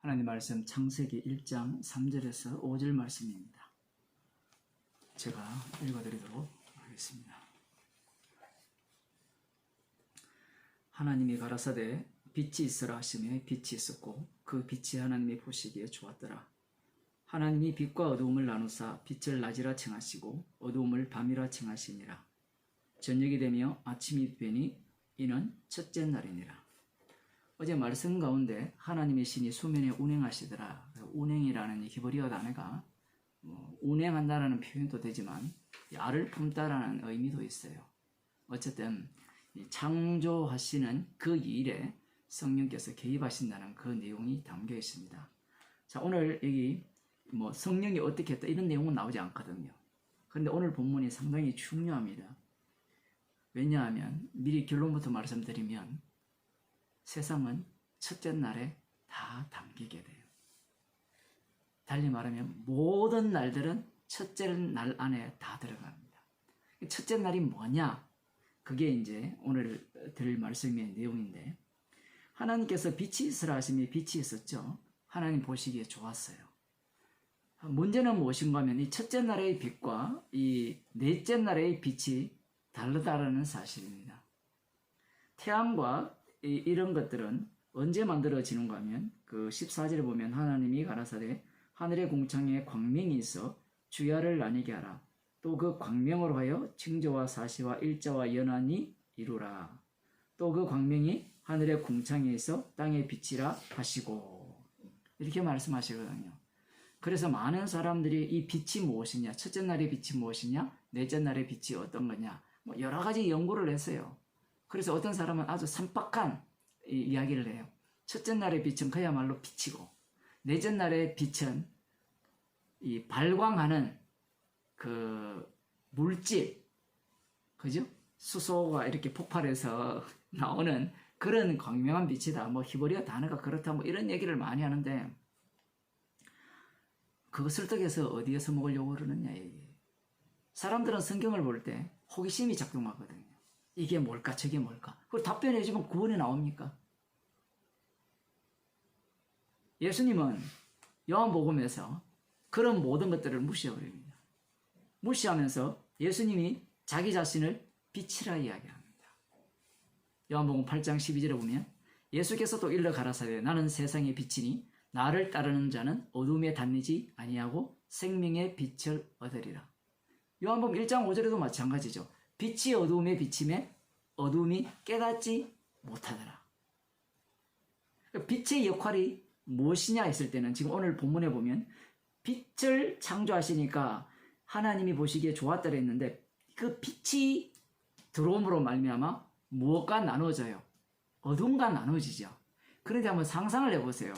하나님 말씀 창세기 1장 3절에서 5절 말씀입니다. 제가 읽어드리도록 하겠습니다. 하나님이 가라사대 빛이 있으라 하시매 빛이 있었고 그 빛이 하나님이 보시기에 좋았더라. 하나님이 빛과 어두움을 나누사 빛을 낮이라 칭하시고 어두움을 밤이라 칭하시니라. 저녁이 되며 아침이 되니 이는 첫째 날이니라. 어제 말씀 가운데 하나님의 신이 수면에 운행하시더라. 운행이라는 이 히브리어 단어가 운행한다라는 표현도 되지만 알을 품다라는 의미도 있어요. 어쨌든 창조하시는 그 일에 성령께서 개입하신다는 그 내용이 담겨 있습니다. 자, 오늘 여기 성령이 어떻게 했다 이런 내용은 나오지 않거든요. 그런데 오늘 본문이 상당히 중요합니다. 왜냐하면 미리 결론부터 말씀드리면 세상은 첫째 날에 다 담기게 돼요. 달리 말하면 모든 날들은 첫째 날 안에 다 들어갑니다. 첫째 날이 뭐냐? 그게 이제 오늘 드릴 말씀의 내용인데, 하나님께서 빛이 있으라 하시니 빛이 있었죠. 하나님 보시기에 좋았어요. 문제는 무엇인가 하면 이 첫째 날의 빛과 이 넷째 날의 빛이 다르다는 사실입니다. 태양과 이런 것들은 언제 만들어지는가 하면 그 14절에 보면 하나님이 가라사대 하늘의 궁창에 광명이 있어 주야를 나뉘게 하라. 또 그 광명으로 하여 징조와 사시와 일자와 연한이 이루라. 또 그 광명이 하늘의 궁창에 있어 땅의 빛이라 하시고, 이렇게 말씀하시거든요. 그래서 많은 사람들이 이 빛이 무엇이냐, 첫째 날의 빛이 무엇이냐, 넷째 날의 빛이 어떤 거냐, 여러 가지 연구를 했어요. 그래서 어떤 사람은 아주 산박한 이야기를 해요. 첫째 날의 빛은 그야말로 빛이고, 넷째 날의 빛은 이 발광하는 그 물질, 그죠? 수소가 이렇게 폭발해서 나오는 그런 광명한 빛이다. 히브리어 단어가 그렇다. 이런 얘기를 많이 하는데, 그거 설득해서 어디에서 먹으려고 그러느냐 얘기예요. 사람들은 성경을 볼 때 호기심이 작동하거든요. 이게 뭘까 저게 뭘까. 그걸 답변해 주면 구원이 나옵니까? 예수님은 요한복음에서 그런 모든 것들을 무시해버립니다. 무시하면서 예수님이 자기 자신을 빛이라 이야기합니다. 요한복음 8장 12절에 보면 예수께서 또 일러 가라사대 나는 세상의 빛이니 나를 따르는 자는 어둠에 다니지 아니하고 생명의 빛을 얻으리라. 요한복음 1장 5절에도 마찬가지죠. 빛이 어두움에 비치매 어두움이 깨닫지 못하더라. 빛의 역할이 무엇이냐 했을 때는 지금 오늘 본문에 보면 빛을 창조하시니까 하나님이 보시기에 좋았다고 했는데, 그 빛이 들어옴으로 말미암아 무엇과 나누어져요? 어둠과 나누어지죠. 그런데 한번 상상을 해보세요.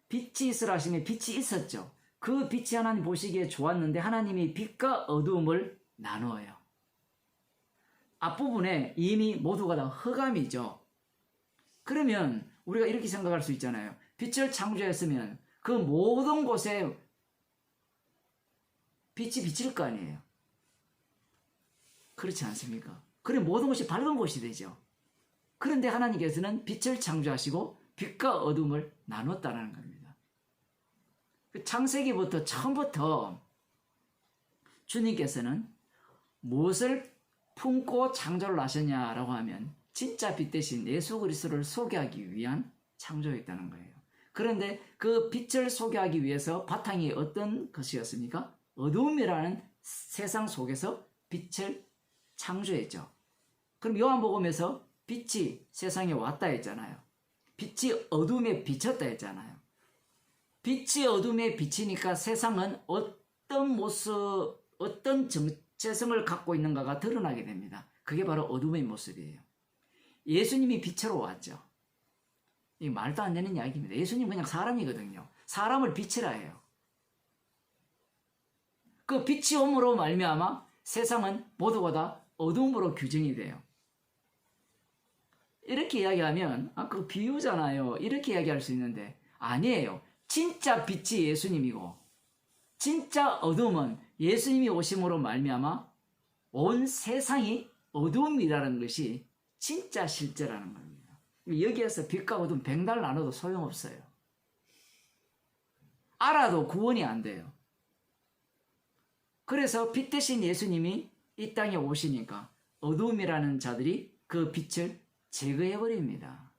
빛이 있으라 하시면 빛이 있었죠. 그 빛이 하나님 보시기에 좋았는데 하나님이 빛과 어두움을 나누어요. 앞부분에 이미 모두가 다 흑암이죠. 그러면 우리가 이렇게 생각할 수 있잖아요. 빛을 창조했으면 그 모든 곳에 빛이 비칠 거 아니에요. 그렇지 않습니까? 그래 모든 곳이 밝은 곳이 되죠. 그런데 하나님께서는 빛을 창조하시고 빛과 어둠을 나눴다는 겁니다. 창세기부터 처음부터 주님께서는 무엇을 품고 창조를 하셨냐라고 하면 진짜 빛 대신 예수 그리스도를 소개하기 위한 창조였다는 거예요. 그런데 그 빛을 소개하기 위해서 바탕이 어떤 것이었습니까? 어두움이라는 세상 속에서 빛을 창조했죠. 그럼 요한복음에서 빛이 세상에 왔다 했잖아요. 빛이 어둠에 비쳤다 했잖아요. 빛이 어둠에 비치니까 세상은 어떤 모습, 어떤 정체성을 갖고 있는가가 드러나게 됩니다. 그게 바로 어둠의 모습이에요. 예수님이 빛으로 왔죠. 이 말도 안 되는 이야기입니다. 예수님 그냥 사람이거든요. 사람을 빛이라 해요. 그 빛이 옴으로 말미암아 세상은 모두가 다 어둠으로 규정이 돼요. 이렇게 이야기하면 그 비유잖아요. 이렇게 이야기할 수 있는데 아니에요. 진짜 빛이 예수님이고 진짜 어둠은 예수님이 오심으로 말미암아 온 세상이 어둠이라는 것이 진짜 실제라는 겁니다. 여기에서 빛과 어둠 백날 나눠도 소용없어요. 알아도 구원이 안 돼요. 그래서 빛 대신 예수님이 이 땅에 오시니까 어둠이라는 자들이 그 빛을 제거해 버립니다.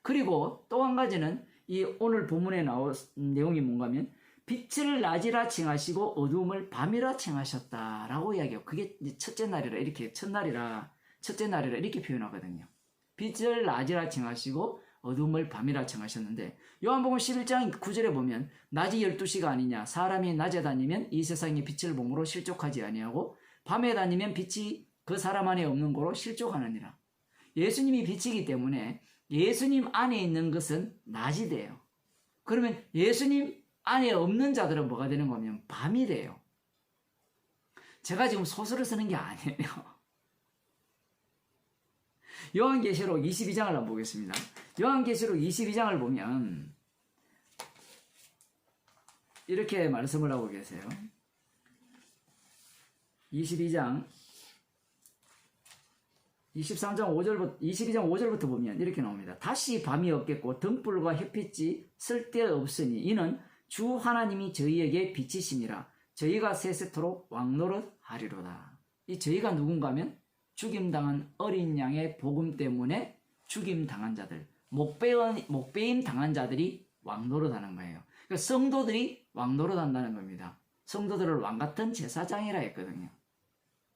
그리고 또 한 가지는 이 오늘 본문에 나온 내용이 뭔가 하면 빛을 낮이라 칭하시고 어둠을 밤이라 칭하셨다라고 이야기해요. 그게 첫째 날이라 이렇게 첫째 날이라 이렇게 표현하거든요. 빛을 낮이라 칭하시고 어둠을 밤이라 칭하셨는데 요한복음 11장 9절에 보면 낮이 12시가 아니냐 사람이 낮에 다니면 이 세상의 빛을 몸으로 실족하지 아니하고 밤에 다니면 빛이 그 사람 안에 없는 거로 실족하느니라. 예수님이 빛이기 때문에 예수님 안에 있는 것은 낮이 돼요. 그러면 예수님 안에 없는 자들은 뭐가 되는 거면 밤이 돼요. 제가 지금 소설을 쓰는 게 아니에요. 요한계시록 22장을 한번 보겠습니다. 요한계시록 22장을 보면 이렇게 말씀을 하고 계세요. 22장 22장 5절부터 보면 이렇게 나옵니다. 다시 밤이 없겠고 등불과 햇빛이 쓸데없으니 이는 주 하나님이 저희에게 빛이시니라. 저희가 세세토록 왕노릇하리로다. 이 저희가 누군가 하면 죽임당한 어린 양의 복음 때문에 죽임당한 자들, 목배임 당한 자들이 왕노릇하는 거예요. 그러니까 성도들이 왕노릇한다는 겁니다. 성도들을 왕같은 제사장이라 했거든요.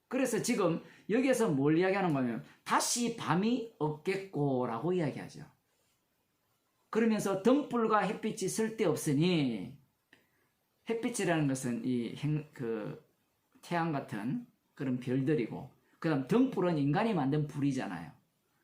그래서 지금 여기에서 뭘 이야기하는 거냐면 다시 밤이 없겠고 라고 이야기하죠. 그러면서 등불과 햇빛이 쓸데없으니 햇빛이라는 것은 태양 같은 그런 별들이고 그 다음 등불은 인간이 만든 불이잖아요.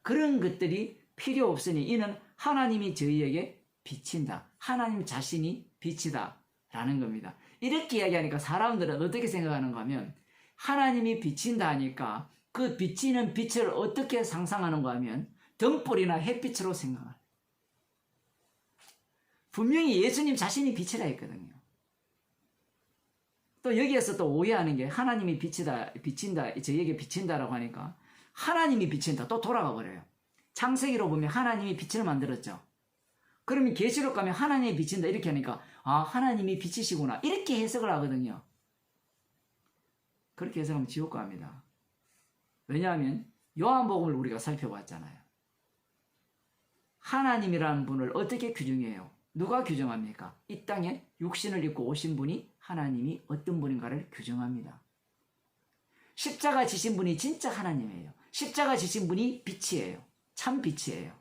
그런 것들이 필요 없으니 이는 하나님이 저희에게 비친다. 하나님 자신이 빛이다 라는 겁니다. 이렇게 이야기하니까 사람들은 어떻게 생각하는가 하면 하나님이 비친다 하니까 그 비치는 빛을 어떻게 상상하는가 하면 등불이나 햇빛으로 생각해요. 분명히 예수님 자신이 빛이라 했거든요. 또 여기에서 또 오해하는 게 하나님이 비친다, 저희에게 비친다라고 하니까 하나님이 비친다 또 돌아가 버려요. 창세기로 보면 하나님이 빛을 만들었죠. 그러면 계시록 가면 하나님이 비친다 이렇게 하니까 아 하나님이 빛이시구나 이렇게 해석을 하거든요. 그렇게 해석하면 지옥 갑니다. 왜냐하면 요한복음을 우리가 살펴봤잖아요. 하나님이라는 분을 어떻게 규정해요? 누가 규정합니까? 이 땅에 육신을 입고 오신 분이 하나님이 어떤 분인가를 규정합니다. 십자가 지신 분이 진짜 하나님이에요. 십자가 지신 분이 빛이에요. 참 빛이에요.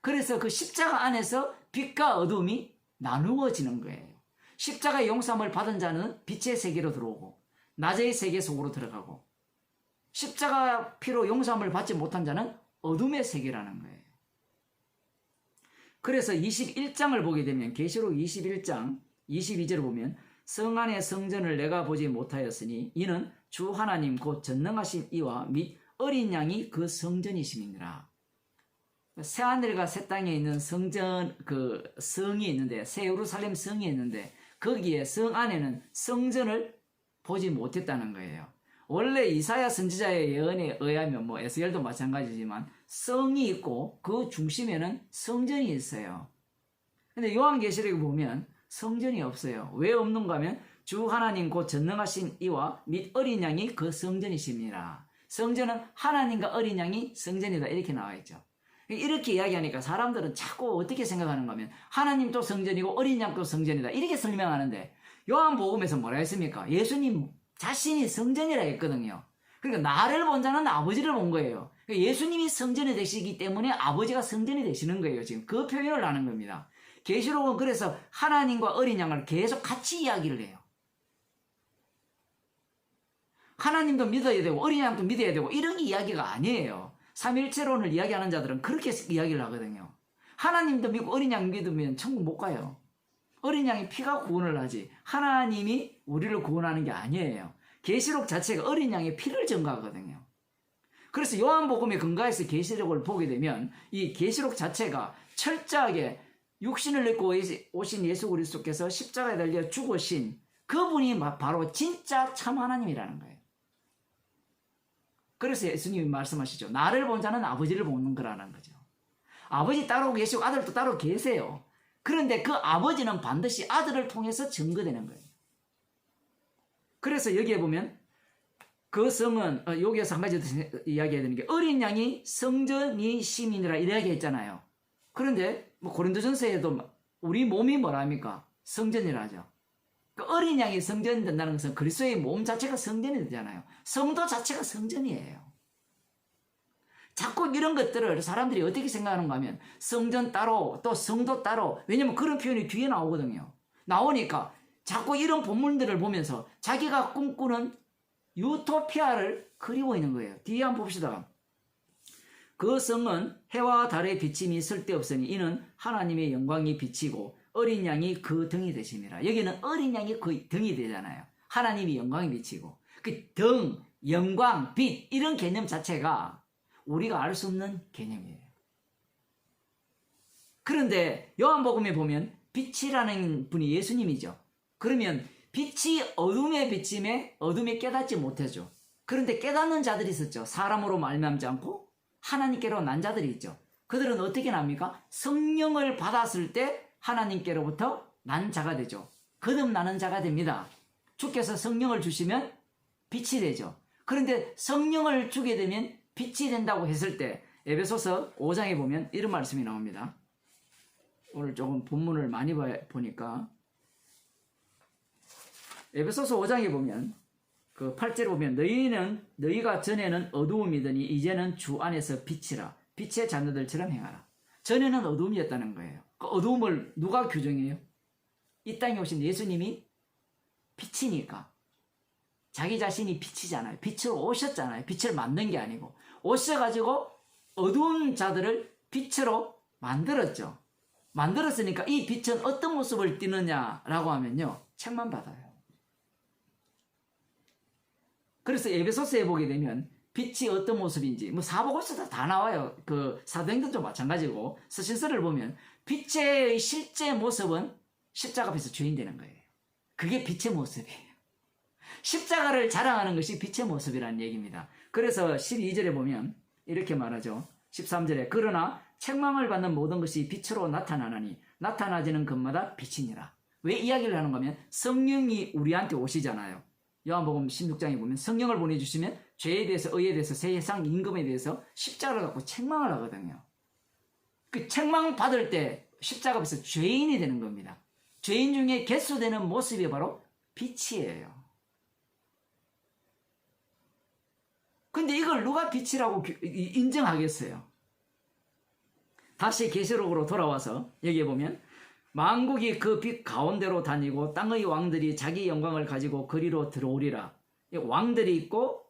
그래서 그 십자가 안에서 빛과 어둠이 나누어지는 거예요. 십자가의 용서함을 받은 자는 빛의 세계로 들어오고 낮의 세계 속으로 들어가고 십자가 피로 용서함을 받지 못한 자는 어둠의 세계라는 거예요. 그래서 21장을 보게 되면 계시록 21장 22절을 보면 성 안의 성전을 내가 보지 못하였으니 이는 주 하나님 곧 전능하신 이와 및 어린 양이 그 성전이심이니라. 새하늘과 새 땅에 있는 성전 그 성이 있는데 새 예루살렘 성이 있는데 거기에 성 안에는 성전을 보지 못했다는 거예요. 원래 이사야 선지자의 예언에 의하면 뭐 에스겔도 마찬가지지만 성이 있고 그 중심에는 성전이 있어요. 근데 요한계시록에 보면 성전이 없어요. 왜 없는가 하면 주 하나님 곧 전능하신 이와 및 어린 양이 그 성전이십니다. 성전은 하나님과 어린 양이 성전이다 이렇게 나와 있죠. 이렇게 이야기하니까 사람들은 자꾸 어떻게 생각하는가 하면 하나님도 성전이고 어린 양도 성전이다 이렇게 설명하는데 요한복음에서 뭐라 했습니까? 예수님 자신이 성전이라 했거든요. 그러니까 나를 본 자는 아버지를 본 거예요. 그러니까 예수님이 성전이 되시기 때문에 아버지가 성전이 되시는 거예요. 지금 그 표현을 하는 겁니다. 계시록은 그래서 하나님과 어린 양을 계속 같이 이야기를 해요. 하나님도 믿어야 되고 어린 양도 믿어야 되고 이런 이야기가 아니에요. 삼일체론을 이야기하는 자들은 그렇게 이야기를 하거든요. 하나님도 믿고 어린 양 믿으면 천국 못 가요. 어린 양의 피가 구원을 하지 하나님이 우리를 구원하는 게 아니에요. 계시록 자체가 어린 양의 피를 증거하거든요. 그래서 요한복음에 근거해서 계시록을 보게 되면 이 계시록 자체가 철저하게 육신을 입고 오신 예수 그리스도께서 십자가에 달려 죽으신 그분이 바로 진짜 참 하나님이라는 거예요. 그래서 예수님이 말씀하시죠. 나를 본 자는 아버지를 보는 거라는 거죠. 아버지 따로 계시고 아들도 따로 계세요. 그런데 그 아버지는 반드시 아들을 통해서 증거되는 거예요. 그래서 여기에 보면 그 성은 여기에서 한 가지 더 이야기해야 되는 게 어린 양이 성전이 시민이라 이야기했잖아요. 그런데 뭐 고린도전서에도 우리 몸이 뭐라 합니까? 성전이라 하죠. 그 어린 양이 성전이 된다는 것은 그리스도의 몸 자체가 성전이 되잖아요. 성도 자체가 성전이에요. 자꾸 이런 것들을 사람들이 어떻게 생각하는가 하면 성전 따로 또 성도 따로, 왜냐면 그런 표현이 뒤에 나오거든요. 나오니까 자꾸 이런 본문들을 보면서 자기가 꿈꾸는 유토피아를 그리고 있는 거예요. 뒤에 한번 봅시다. 그 성은 해와 달의 비침이 쓸데없으니 이는 하나님의 영광이 비치고 어린 양이 그 등이 되심이라. 여기는 어린 양이 그 등이 되잖아요. 하나님이 영광이 비치고 그 등, 영광, 빛 이런 개념 자체가 우리가 알 수 없는 개념이에요. 그런데 요한복음에 보면 빛이라는 분이 예수님이죠. 그러면 빛이 어둠에 비침에 어둠에 깨닫지 못하죠. 그런데 깨닫는 자들이 있었죠. 사람으로 말미암지 않고 하나님께로 난 자들이 있죠. 그들은 어떻게 납니까? 성령을 받았을 때 하나님께로부터 난 자가 되죠. 거듭나는 자가 됩니다. 주께서 성령을 주시면 빛이 되죠. 그런데 성령을 주게 되면 빛이 된다고 했을 때 에베소서 5장에 보면 이런 말씀이 나옵니다. 오늘 조금 본문을 많이 보니까 에베소서 5장에 보면 그 8절에 보면 너희가 전에는 어두움이더니 이제는 주 안에서 빛이라. 빛의 자녀들처럼 행하라. 전에는 어두움이었다는 거예요. 그 어두움을 누가 규정해요? 이 땅에 오신 예수님이 빛이니까. 자기 자신이 빛이잖아요. 빛으로 오셨잖아요. 빛을 만든 게 아니고 오셔가지고 어두운 자들을 빛으로 만들었죠. 만들었으니까 이 빛은 어떤 모습을 띠느냐라고 하면요, 책만 받아요. 그래서 에베소서에 보게 되면 빛이 어떤 모습인지 뭐 사복음서도 다 나와요. 그 사도행전도 마찬가지고 서신서를 보면 빛의 실제 모습은 십자가 앞에서 죄인 되는 거예요. 그게 빛의 모습이에요. 십자가를 자랑하는 것이 빛의 모습이라는 얘기입니다. 그래서 12절에 보면 이렇게 말하죠. 13절에 그러나 책망을 받는 모든 것이 빛으로 나타나나니 나타나지는 것마다 빛이니라. 왜 이야기를 하는가 하면 성령이 우리한테 오시잖아요. 요한복음 16장에 보면 성령을 보내주시면 죄에 대해서 의에 대해서 세상 임금에 대해서 십자가를 갖고 책망을 하거든요. 그 책망 받을 때 십자가 앞에서 죄인이 되는 겁니다. 죄인 중에 개수되는 모습이 바로 빛이에요. 근데 이걸 누가 빛이라고 인정하겠어요? 다시 계시록으로 돌아와서 여기에 보면 만국이 그 빛 가운데로 다니고 땅의 왕들이 자기 영광을 가지고 그리로 들어오리라. 왕들이 있고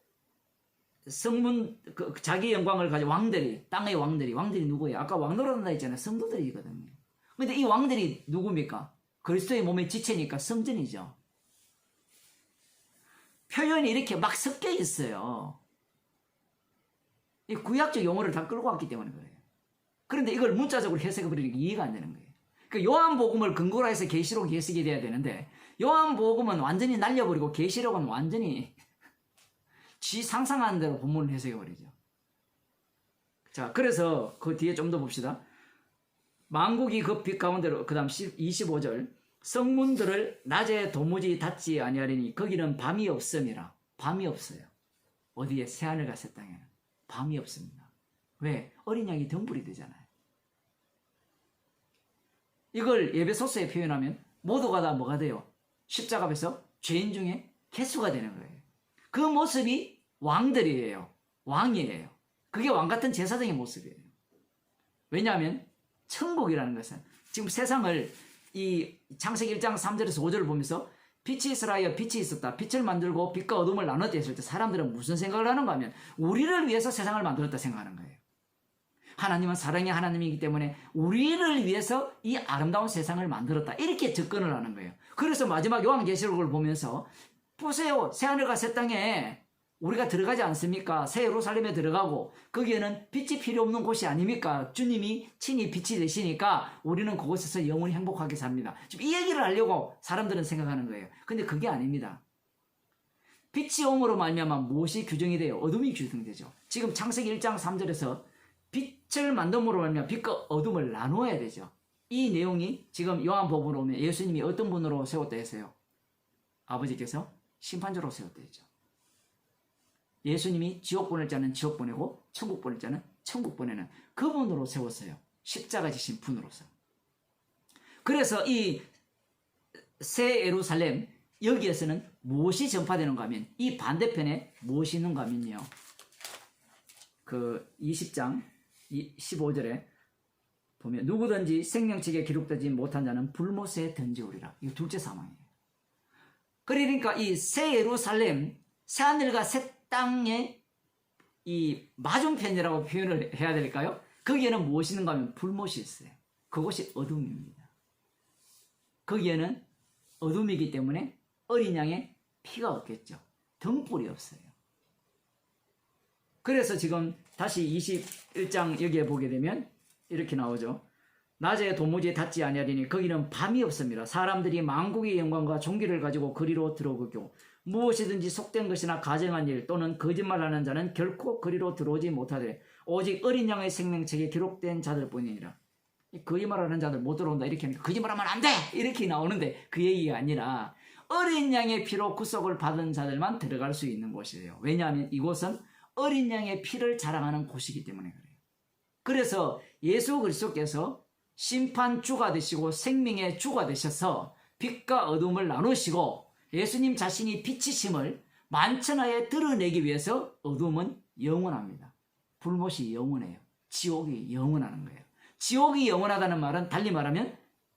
성문 자기 영광을 가지고 왕들이, 땅의 왕들이 누구예요? 아까 왕 노릇한다 했잖아요. 성도들이거든요. 근데 이 왕들이 누굽니까? 그리스도의 몸의 지체니까 성전이죠. 표현이 이렇게 막 섞여 있어요. 이 구약적 용어를 다 끌고 왔기 때문에 그래요. 그런데 이걸 문자적으로 해석해버리니까 이해가 안 되는 거예요. 그 요한복음을 근거로 해서 계시록 해석이 돼야 되는데 요한복음은 완전히 날려버리고 계시록은 완전히 지 상상하는 대로 본문을 해석해버리죠. 자, 그래서 그 뒤에 좀 더 봅시다. 만국이 그 빛 가운데로, 그 다음 25절 성문들을 낮에 도무지 닫지 아니하리니 거기는 밤이 없음이라. 밤이 없어요. 어디에? 새하늘 같은 땅에는 밤이 없습니다. 왜? 어린 양이 등불이 되잖아요. 이걸 예배소서에 표현하면 모두가 다 뭐가 돼요? 십자가 앞에서 죄인 중에 개수가 되는 거예요. 그 모습이 왕들이에요. 왕이에요. 그게 왕같은 제사장의 모습이에요. 왜냐하면 천국이라는 것은 지금 세상을 이 창세기 1장 3절에서 5절을 보면서 빛이 있으라 하여 빛이 있었다. 빛을 만들고 빛과 어둠을 나눴다 했을 때 사람들은 무슨 생각을 하는가 하면 우리를 위해서 세상을 만들었다 생각하는 거예요. 하나님은 사랑의 하나님이기 때문에 우리를 위해서 이 아름다운 세상을 만들었다. 이렇게 접근을 하는 거예요. 그래서 마지막 요한계시록을 보면서 보세요. 새하늘과 새 땅에 우리가 들어가지 않습니까? 새 예루살렘에 들어가고 거기에는 빛이 필요 없는 곳이 아닙니까? 주님이 친히 빛이 되시니까 우리는 그곳에서 영원히 행복하게 삽니다. 지금 이 얘기를 하려고 사람들은 생각하는 거예요. 근데 그게 아닙니다. 빛이 옴으로 말미암아 무엇이 규정이 돼요? 어둠이 규정되죠. 지금 창세기 1장 3절에서 빛을 만듦으로 말미암아 빛과 어둠을 나누어야 되죠. 이 내용이 지금 요한복음으로 오면 예수님이 어떤 분으로 세웠다 했어요? 아버지께서 심판자로 세웠다 했죠. 예수님이 지옥 보낼 자는 지옥 보내고 천국 보낼 자는 천국 보내는 그분으로 세웠어요. 십자가 지신 분으로서. 그래서 이 새 예루살렘 여기에서는 무엇이 전파되는가 하면 이 반대편에 무엇이 있는가 하면요. 그 20장 15절에 보면 누구든지 생명책에 기록되지 못한 자는 불못에 던지오리라. 이거 둘째 사망이에요. 그러니까 이 새 예루살렘, 새 하늘과 새 땅의 이 맞은편이라고 표현을 해야 될까요? 거기에는 무엇이 있는가 하면 불못이 있어요. 그것이 어둠입니다. 거기에는 어둠이기 때문에 어린 양의 피가 없겠죠. 등불이 없어요. 그래서 지금 다시 21장 여기에 보게 되면 이렇게 나오죠. 낮에 도무지 닿지 아니하리니 거기는 밤이 없습니다. 사람들이 만국의 영광과 존귀를 가지고 그리로 들어오고 무엇이든지 속된 것이나 가정한 일 또는 거짓말하는 자는 결코 그리로 들어오지 못하되 오직 어린 양의 생명책에 기록된 자들뿐이니라. 거짓말하는 자들 못 들어온다 이렇게 하니까 거짓말하면 안 돼! 이렇게 나오는데 그 얘기가 아니라 어린 양의 피로 구속을 받은 자들만 들어갈 수 있는 곳이에요. 왜냐하면 이곳은 어린 양의 피를 자랑하는 곳이기 때문에 그래요. 그래서 예수 그리스도께서 심판주가 되시고 생명의 주가 되셔서 빛과 어둠을 나누시고 예수님 자신이 빛이심을 만천하에 드러내기 위해서 어둠은 영원합니다. 불못이 영원해요. 지옥이 영원하는 거예요. 지옥이 영원하다는 말은 달리 말하면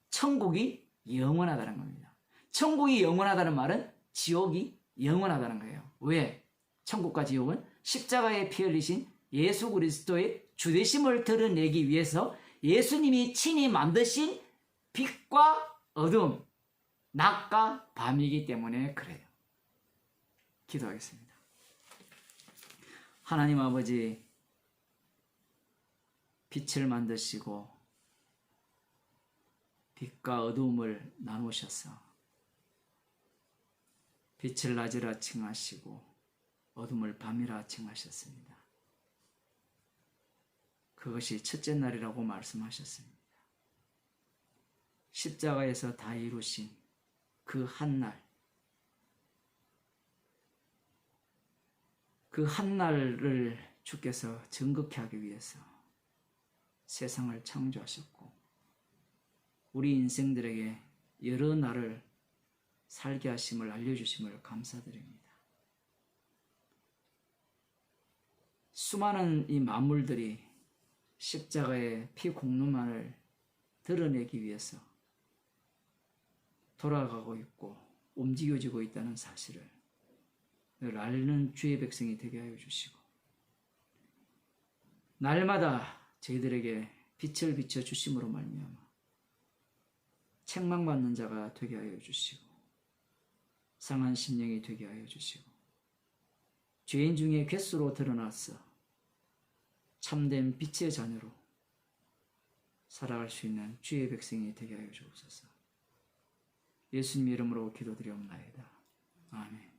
천국이 영원하다는 겁니다. 천국이 영원하다는 말은 지옥이 영원하다는 거예요. 왜? 천국과 지옥은 십자가에 피 흘리신 예수 그리스도의 주되심을 드러내기 위해서 예수님이 친히 만드신 빛과 어둠, 낮과 밤이기 때문에 그래요. 기도하겠습니다. 하나님 아버지, 빛을 만드시고 빛과 어둠을 나누셔서 빛을 낮이라 칭하시고 어둠을 밤이라 칭하셨습니다. 그것이 첫째 날이라고 말씀하셨습니다. 십자가에서 다 이루신 그 한날, 그 한날을 주께서 정극케 하기 위해서 세상을 창조하셨고 우리 인생들에게 여러 날을 살게 하심을 알려주심을 감사드립니다. 수많은 이 만물들이 십자가의 피 공로만을 드러내기 위해서 돌아가고 있고 움직여지고 있다는 사실을 늘 아는 주의 백성이 되게 하여 주시고 날마다 저희들에게 빛을 비춰 주심으로 말미암아 책망받는 자가 되게 하여 주시고 상한 심령이 되게 하여 주시고 죄인 중에 괴수로 드러나서 참된 빛의 자녀로 살아갈 수 있는 주의 백성이 되게 하여 주옵소서. 예수님 이름으로 기도드리옵나이다. 아멘.